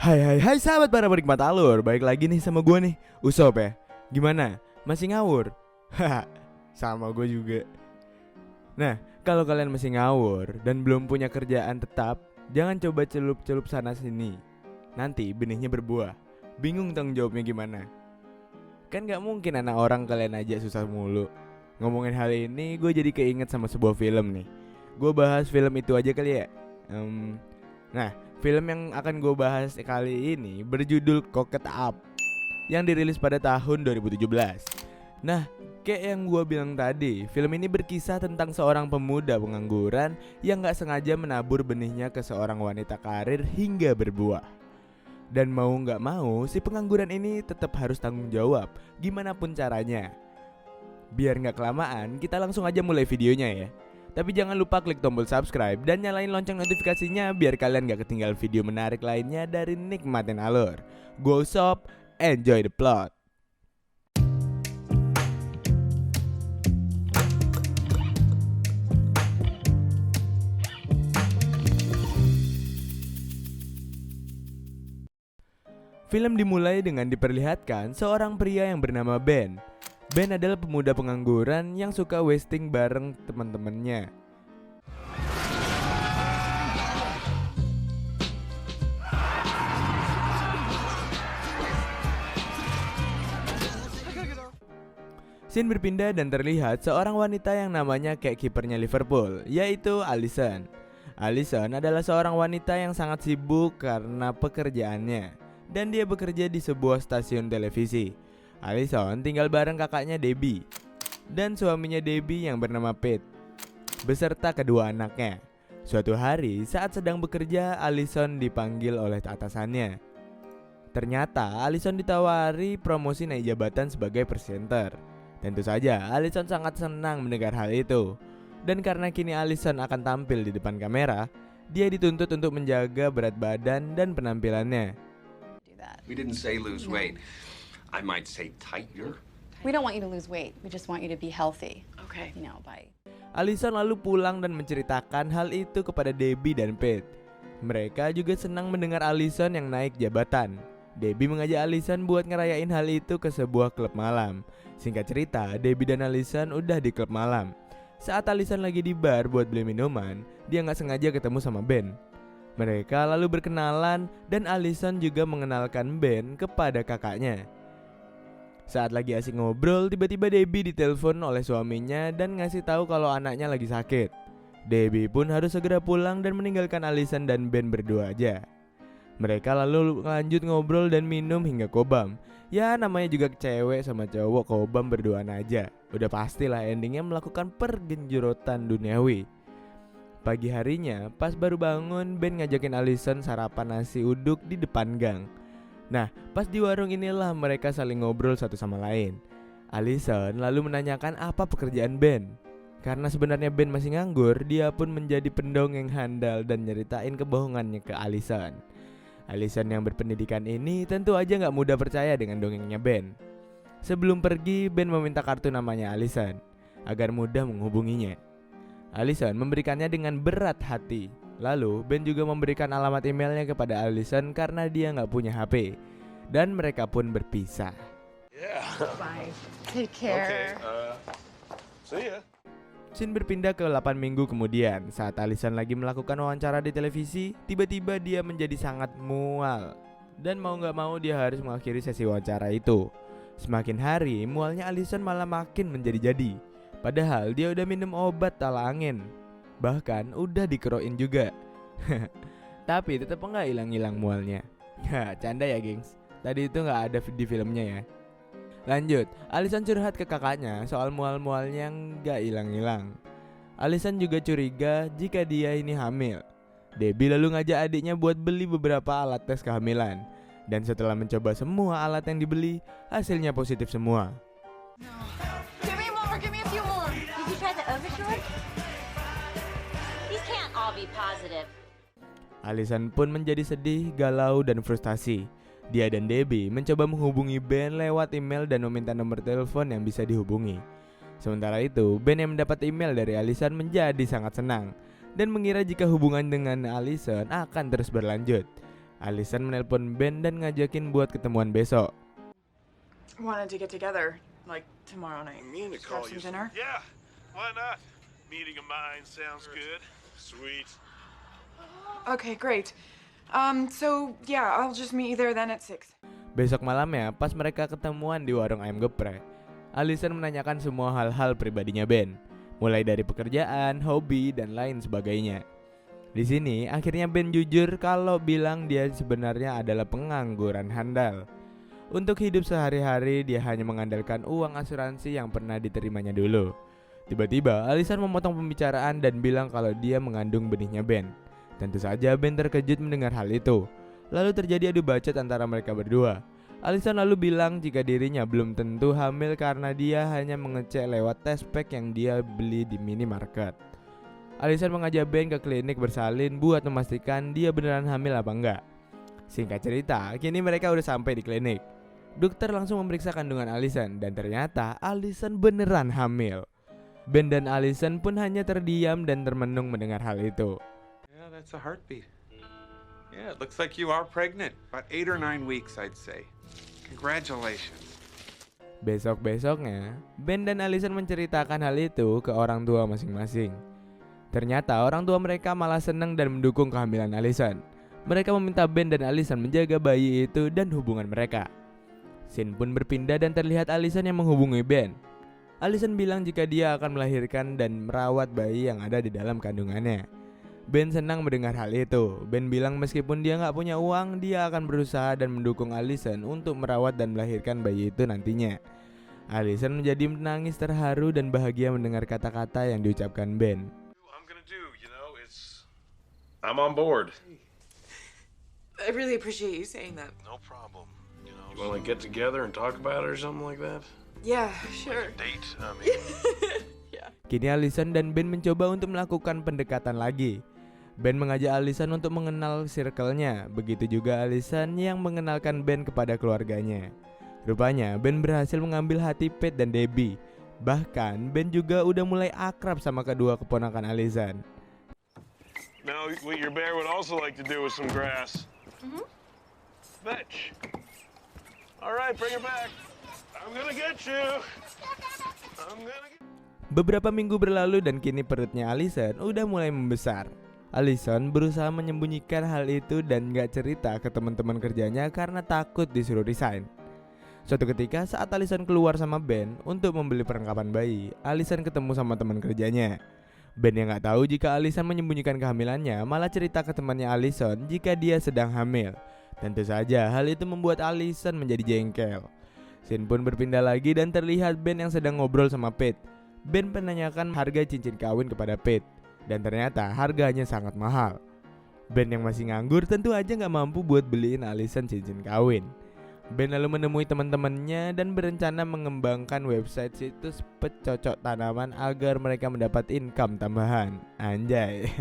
Hai sahabat para penikmat alur. Balik lagi nih sama gue nih, Usop ya. Gimana? Masih ngawur? Haha, sama gue juga. Nah, kalau kalian masih ngawur dan belum punya kerjaan tetap, jangan coba celup-celup sana sini. Nanti benihnya berbuah. Bingung tanggung jawabnya gimana? Kan gak mungkin anak orang kalian aja susah mulu. Ngomongin hal ini, gue jadi keinget sama sebuah film nih. Gue bahas film itu aja kali ya. Nah, film yang akan gue bahas kali ini berjudul Cocked Up, yang dirilis pada tahun 2017. Nah, kayak yang gue bilang tadi, film ini berkisah tentang seorang pemuda pengangguran yang gak sengaja menabur benihnya ke seorang wanita karir hingga berbuah. Dan mau gak mau, si pengangguran ini tetap harus tanggung jawab, gimana pun caranya. Biar gak kelamaan, kita langsung aja mulai videonya ya. Tapi jangan lupa klik tombol subscribe dan nyalain lonceng notifikasinya biar kalian gak ketinggalan video menarik lainnya dari Nikmatin Alur. Go Shop, enjoy the plot. Film dimulai dengan diperlihatkan seorang pria yang bernama Ben. Ben adalah pemuda pengangguran yang suka wasting bareng teman-temannya. Scene berpindah dan terlihat seorang wanita yang namanya kayak kipernya Liverpool, yaitu Alison. Alison adalah seorang wanita yang sangat sibuk karena pekerjaannya, dan dia bekerja di sebuah stasiun televisi. Alison tinggal bareng kakaknya Debbie dan suaminya Debbie yang bernama Pete, beserta kedua anaknya. Suatu hari saat sedang bekerja, Alison dipanggil oleh atasannya. Ternyata Alison ditawari promosi naik jabatan sebagai presenter. Tentu saja Alison sangat senang mendengar hal itu. Dan karena kini Alison akan tampil di depan kamera, dia dituntut untuk menjaga berat badan dan penampilannya. We didn't say lose weight. I might say tighter. We don't want you to lose weight. We just want you to be healthy. Okay. You know, by Alison lalu pulang dan menceritakan hal itu kepada Debbie dan Pete. Mereka juga senang mendengar Alison yang naik jabatan. Debbie mengajak Alison buat ngerayain hal itu ke sebuah klub malam. Singkat cerita, Debbie dan Alison udah di klub malam. Saat Alison lagi di bar buat beli minuman, dia gak sengaja ketemu sama Ben. Mereka lalu berkenalan dan Alison juga mengenalkan Ben kepada kakaknya. Saat lagi asik ngobrol, tiba-tiba Debbie ditelepon oleh suaminya dan ngasih tahu kalau anaknya lagi sakit. Debbie pun harus segera pulang dan meninggalkan Alison dan Ben berdua aja. Mereka lalu lanjut ngobrol dan minum hingga kobam. Ya namanya juga cewek sama cowok kobam berduaan aja. Udah pastilah endingnya melakukan pergenjerotan duniawi. Pagi harinya, pas baru bangun, Ben ngajakin Alison sarapan nasi uduk di depan gang. Nah, pas di warung inilah mereka saling ngobrol satu sama lain. Alison lalu menanyakan apa pekerjaan Ben. Karena sebenarnya Ben masih nganggur, dia pun menjadi pendongeng handal dan nyeritain kebohongannya ke Alison. Alison yang berpendidikan ini tentu aja gak mudah percaya dengan dongengnya Ben. Sebelum pergi, Ben meminta kartu namanya Alison agar mudah menghubunginya. Alison memberikannya dengan berat hati. Lalu Ben juga memberikan alamat emailnya kepada Alison karena dia gak punya HP. Dan mereka pun berpisah. bye. Take care. See ya. Scene berpindah ke 8 minggu kemudian. Saat Alison lagi melakukan wawancara di televisi, tiba-tiba dia menjadi sangat mual. Dan mau gak mau dia harus mengakhiri sesi wawancara itu. Semakin hari, mualnya Alison malah makin menjadi-jadi. Padahal dia udah minum obat tala angin. Bahkan udah dikerokin juga. Tapi tetap enggak hilang-hilang mualnya. Canda ya gengs. Tadi itu enggak ada di filmnya ya. Lanjut, Alison curhat ke kakaknya soal mual-mualnya yang enggak hilang-hilang. Alison juga curiga jika dia ini hamil. Debbie lalu ngajak adiknya buat beli beberapa alat tes kehamilan. Dan setelah mencoba semua alat yang dibeli, hasilnya positif semua. Give me more, give me a few more. Did you try the Oversure? These can't all be positive. Alison pun menjadi sedih, galau, dan frustasi. Dia dan Debbie mencoba menghubungi Ben lewat email dan meminta nomor telepon yang bisa dihubungi. Sementara itu, Ben yang mendapat email dari Alison menjadi sangat senang dan mengira jika hubungan dengan Alison akan terus berlanjut. Allison menelpon Ben dan ngajakin buat ketemuan besok. Wanted to get together, like tomorrow night. Me to Just call grab you. some dinner. Yeah, why not? Meeting of mine sounds good. Sweet. Okay, great. So yeah, I'll just meet you there then at 6. Besok malamnya pas mereka ketemuan di warung ayam geprek, Allison menanyakan semua hal-hal pribadinya Ben, mulai dari pekerjaan, hobi, dan lain sebagainya. Di sini akhirnya Ben jujur kalau bilang dia sebenarnya adalah pengangguran handal. Untuk hidup sehari-hari dia hanya mengandalkan uang asuransi yang pernah diterimanya dulu. Tiba-tiba Allison memotong pembicaraan dan bilang kalau dia mengandung benihnya Ben. Tentu saja Ben terkejut mendengar hal itu. Lalu terjadi adu bacot antara mereka berdua. Allison lalu bilang jika dirinya belum tentu hamil karena dia hanya mengecek lewat tes pack yang dia beli di minimarket. Allison mengajak Ben ke klinik bersalin buat memastikan dia beneran hamil apa enggak. Singkat cerita, kini mereka udah sampai di klinik. Dokter langsung memeriksa kandungan Allison dan ternyata Allison beneran hamil. Ben dan Allison pun hanya terdiam dan termenung mendengar hal itu. Yeah, that's a heartbeat. Yeah, it looks like you are pregnant. About 8 or 9 weeks, I'd say. Congratulations. Besok-besoknya, Ben dan Allison menceritakan hal itu ke orang tua masing-masing. Ternyata orang tua mereka malah senang dan mendukung kehamilan Allison. Mereka meminta Ben dan Allison menjaga bayi itu dan hubungan mereka. Scene pun berpindah dan terlihat Allison yang menghubungi Ben. Allison bilang jika dia akan melahirkan dan merawat bayi yang ada di dalam kandungannya. Ben senang mendengar hal itu. Ben bilang meskipun dia nggak punya uang, dia akan berusaha dan mendukung Allison untuk merawat dan melahirkan bayi itu nantinya. Allison menjadi menangis terharu dan bahagia mendengar kata-kata yang diucapkan Ben. I'm gonna do, I'm on board. I really appreciate you saying that. No problem. You wanna get together and talk about it or something like that? Yeah, sure. Date, I mean. Kini Allison dan Ben mencoba untuk melakukan pendekatan lagi. Ben mengajak Allison untuk mengenal circle-nya, begitu juga Allison yang mengenalkan Ben kepada keluarganya. Rupanya Ben berhasil mengambil hati Pete dan Debbie. Bahkan Ben juga udah mulai akrab sama kedua keponakan Allison. Now, what your bear would also like to do with some grass. Fetch. All right, bring it back. I'm gonna get you. Beberapa minggu berlalu dan kini perutnya Allison udah mulai membesar. Allison berusaha menyembunyikan hal itu dan gak cerita ke teman-teman kerjanya karena takut disuruh resign. Suatu ketika saat Allison keluar sama Ben untuk membeli perlengkapan bayi, Allison ketemu sama teman kerjanya. Ben yang gak tahu jika Allison menyembunyikan kehamilannya malah cerita ke temannya Allison jika dia sedang hamil. Tentu saja hal itu membuat Allison menjadi jengkel. Scene pun berpindah lagi dan terlihat Ben yang sedang ngobrol sama Pete. Ben menanyakan harga cincin kawin kepada Pete dan ternyata harganya sangat mahal. Ben yang masih nganggur tentu aja gak mampu buat beliin Allison cincin kawin. Ben lalu menemui teman-temannya dan berencana mengembangkan website situs pecocok tanaman agar mereka mendapat income tambahan. Anjay.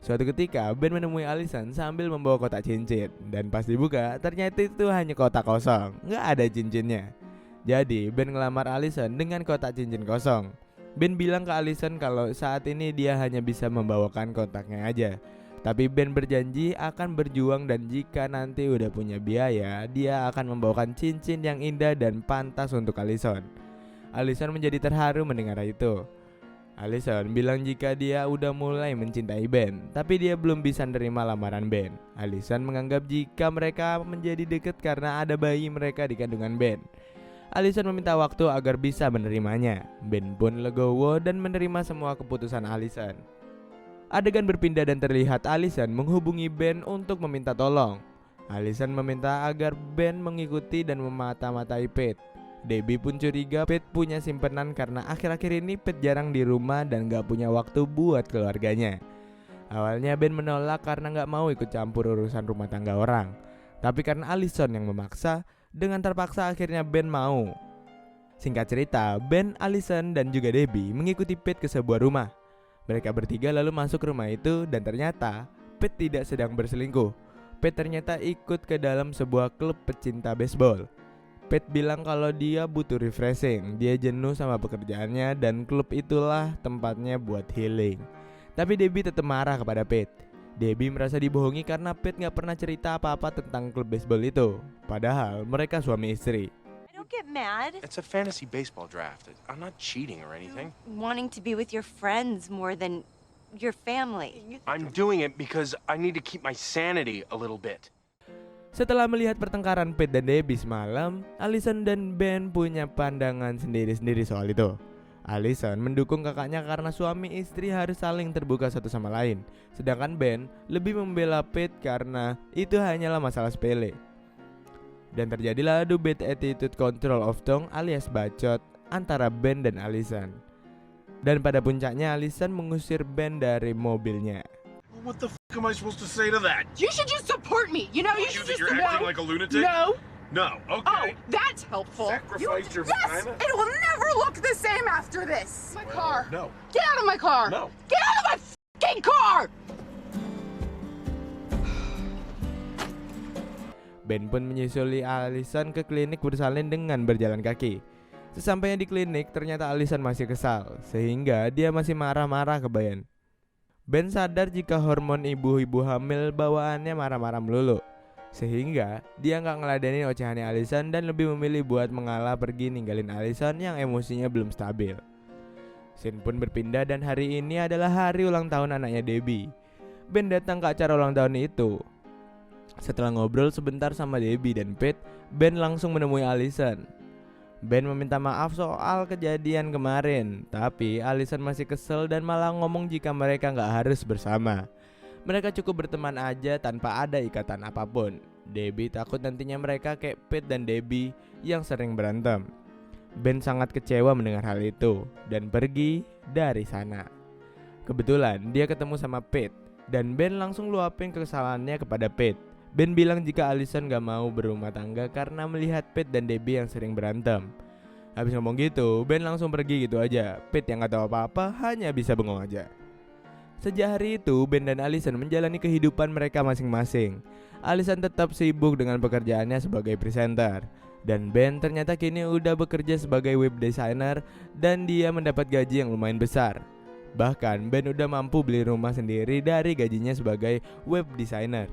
Suatu ketika Ben menemui Allison sambil membawa kotak cincin dan pas dibuka ternyata itu hanya kotak kosong, nggak ada cincinnya. Jadi Ben ngelamar Allison dengan kotak cincin kosong. Ben bilang ke Allison kalau saat ini dia hanya bisa membawakan kotaknya aja. Tapi Ben berjanji akan berjuang dan jika nanti udah punya biaya, dia akan membawakan cincin yang indah dan pantas untuk Allison. Allison menjadi terharu mendengar itu. Allison bilang jika dia udah mulai mencintai Ben, tapi dia belum bisa nerima lamaran Ben. Allison menganggap jika mereka menjadi dekat karena ada bayi mereka di kandungan Ben. Allison meminta waktu agar bisa menerimanya. Ben pun legowo dan menerima semua keputusan Allison. Adegan berpindah dan terlihat Allison menghubungi Ben untuk meminta tolong. Allison meminta agar Ben mengikuti dan memata-matai Pete. Debbie pun curiga Pete punya simpenan karena akhir-akhir ini Pete jarang di rumah dan gak punya waktu buat keluarganya. Awalnya Ben menolak karena gak mau ikut campur urusan rumah tangga orang. Tapi karena Allison yang memaksa, dengan terpaksa akhirnya Ben mau. Singkat cerita, Ben, Allison dan juga Debbie mengikuti Pete ke sebuah rumah. Mereka bertiga lalu masuk rumah itu dan ternyata Pete tidak sedang berselingkuh. Pete ternyata ikut ke dalam sebuah klub pecinta baseball. Pete bilang kalau dia butuh refreshing, dia jenuh sama pekerjaannya dan klub itulah tempatnya buat healing. Tapi Debbie tetap marah kepada Pete. Debbie merasa dibohongi karena Pete gak pernah cerita apa-apa tentang klub baseball itu. Padahal mereka suami istri. I don't get mad. It's a fantasy baseball draft. I'm not cheating or anything. Wanting to be with your friends more than your family. I'm doing it because I need to keep my sanity a little bit. Setelah melihat pertengkaran Pete dan Debbie semalam, Allison dan Ben punya pandangan sendiri-sendiri soal itu. Allison mendukung kakaknya karena suami istri harus saling terbuka satu sama lain. Sedangkan Ben lebih membela Pete karena itu hanyalah masalah sepele. Dan terjadilah adu bad attitude control of tongue alias bacot antara Ben dan Allison. Dan pada puncaknya Allison mengusir Ben dari mobilnya. What the f am I supposed to say to that? You should just support me. You know, you should just You're acting like a lunatic? No. No. Oh, Okay. that's helpful. Sacrifice your Yes, vagina? it will never look the same after this. My car. No. Get out of my car. No. Get out of my fucking car. Ben pun menyusuli Allison ke klinik bersalin dengan berjalan kaki. Sesampainya di klinik, ternyata Allison masih kesal, sehingga dia masih marah-marah ke Ben. Ben sadar jika hormon ibu-ibu hamil bawaannya marah-marah melulu, sehingga dia nggak ngeladenin ocehannya Allison dan lebih memilih buat mengalah pergi ninggalin Allison yang emosinya belum stabil. Scene pun berpindah dan hari ini adalah hari ulang tahun anaknya Debbie. Ben datang ke acara ulang tahun itu. Setelah ngobrol sebentar sama Debbie dan Pete, Ben langsung menemui Allison. Ben meminta maaf soal kejadian kemarin, tapi Allison masih kesel dan malah ngomong jika mereka nggak harus bersama. Mereka cukup berteman aja tanpa ada ikatan apapun. Debbie takut nantinya mereka kayak Pete dan Debbie yang sering berantem. Ben sangat kecewa mendengar hal itu dan pergi dari sana. Kebetulan dia ketemu sama Pete dan Ben langsung luapin kesalahannya kepada Pete. Ben bilang jika Allison gak mau berumah tangga karena melihat Pete dan Debbie yang sering berantem. Habis ngomong gitu, Ben langsung pergi gitu aja. Pete yang gak tahu apa-apa hanya bisa bengong aja. Sejak hari itu, Ben dan Allison menjalani kehidupan mereka masing-masing. Allison tetap sibuk dengan pekerjaannya sebagai presenter, dan Ben ternyata kini udah bekerja sebagai web designer dan dia mendapat gaji yang lumayan besar. Bahkan Ben udah mampu beli rumah sendiri dari gajinya sebagai web designer.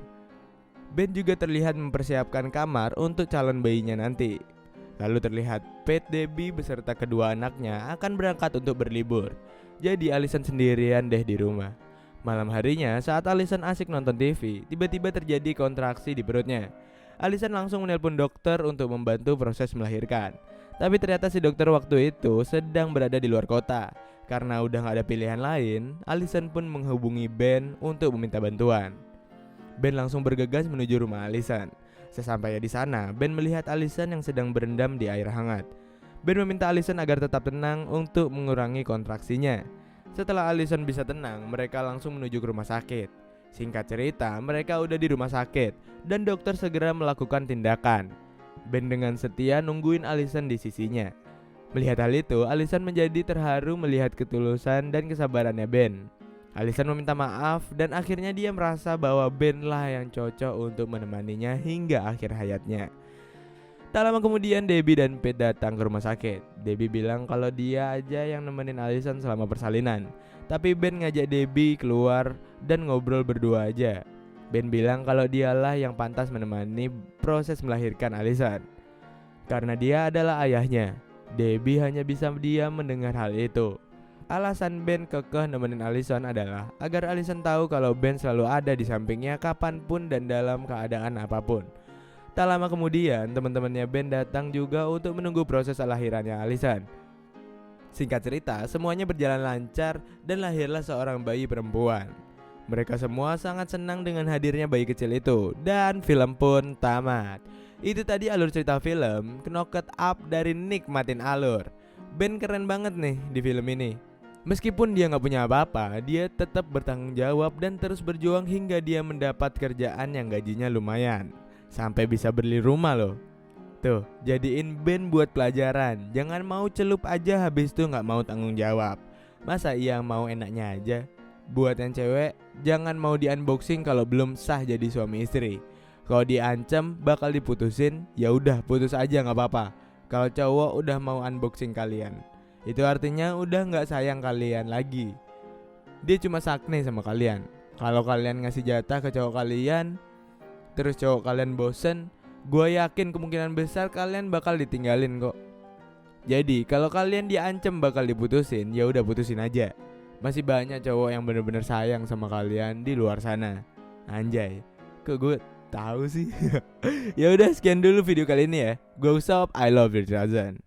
Ben juga terlihat mempersiapkan kamar untuk calon bayinya nanti. Lalu terlihat Pete, Debbie beserta kedua anaknya akan berangkat untuk berlibur. Jadi Allison sendirian deh di rumah. Malam harinya saat Allison asik nonton TV, tiba-tiba terjadi kontraksi di perutnya. Allison langsung menelpon dokter untuk membantu proses melahirkan. Tapi ternyata si dokter waktu itu sedang berada di luar kota. Karena udah gak ada pilihan lain, Allison pun menghubungi Ben untuk meminta bantuan. Ben langsung bergegas menuju rumah Allison. Sesampainya di sana, Ben melihat Allison yang sedang berendam di air hangat. Ben meminta Allison agar tetap tenang untuk mengurangi kontraksinya. Setelah Allison bisa tenang, mereka langsung menuju ke rumah sakit. Singkat cerita, mereka udah di rumah sakit dan dokter segera melakukan tindakan. Ben dengan setia nungguin Allison di sisinya. Melihat hal itu, Allison menjadi terharu melihat ketulusan dan kesabarannya Ben. Allison meminta maaf dan akhirnya dia merasa bahwa Ben lah yang cocok untuk menemaninya hingga akhir hayatnya. Tak lama kemudian Debbie dan Pete datang ke rumah sakit. Debbie bilang kalau dia aja yang nemenin Allison selama persalinan. Tapi Ben ngajak Debbie keluar dan ngobrol berdua aja. Ben bilang kalau dialah yang pantas menemani proses melahirkan Allison. Karena dia adalah ayahnya. Debbie hanya bisa diam mendengar hal itu. Alasan Ben kekeh nemenin Allison adalah agar Allison tahu kalau Ben selalu ada di sampingnya kapanpun dan dalam keadaan apapun. Tak lama kemudian teman-temannya Ben datang juga untuk menunggu proses lahirannya Allison. Singkat cerita, semuanya berjalan lancar dan lahirlah seorang bayi perempuan. Mereka semua sangat senang dengan hadirnya bayi kecil itu dan film pun tamat. Itu tadi alur cerita film Knock It Up dari Nikmatin Alur. Ben keren banget nih di film ini. Meskipun dia gak punya apa-apa, dia tetap bertanggung jawab dan terus berjuang hingga dia mendapat kerjaan yang gajinya lumayan. Sampai bisa beli rumah loh. Tuh, jadiin Ben buat pelajaran. Jangan mau celup aja habis itu gak mau tanggung jawab. Masa iya mau enaknya aja? Buat yang cewek, jangan mau di unboxing kalau belum sah jadi suami istri. Kalau diancam bakal diputusin, ya udah putus aja gak apa-apa. Kalau cowok udah mau unboxing kalian, itu artinya udah gak sayang kalian lagi. Dia cuma sakne sama kalian. Kalau kalian ngasih jatah ke cowok kalian, terus cowok kalian bosen, gue yakin kemungkinan besar kalian bakal ditinggalin kok. Jadi kalau kalian diancam bakal diputusin, ya udah putusin aja. Masih banyak cowok yang bener-bener sayang sama kalian di luar sana. Anjay, kok gue tahu sih. Ya udah, sekian dulu video kali ini ya. Gue Usop, I love you Razan.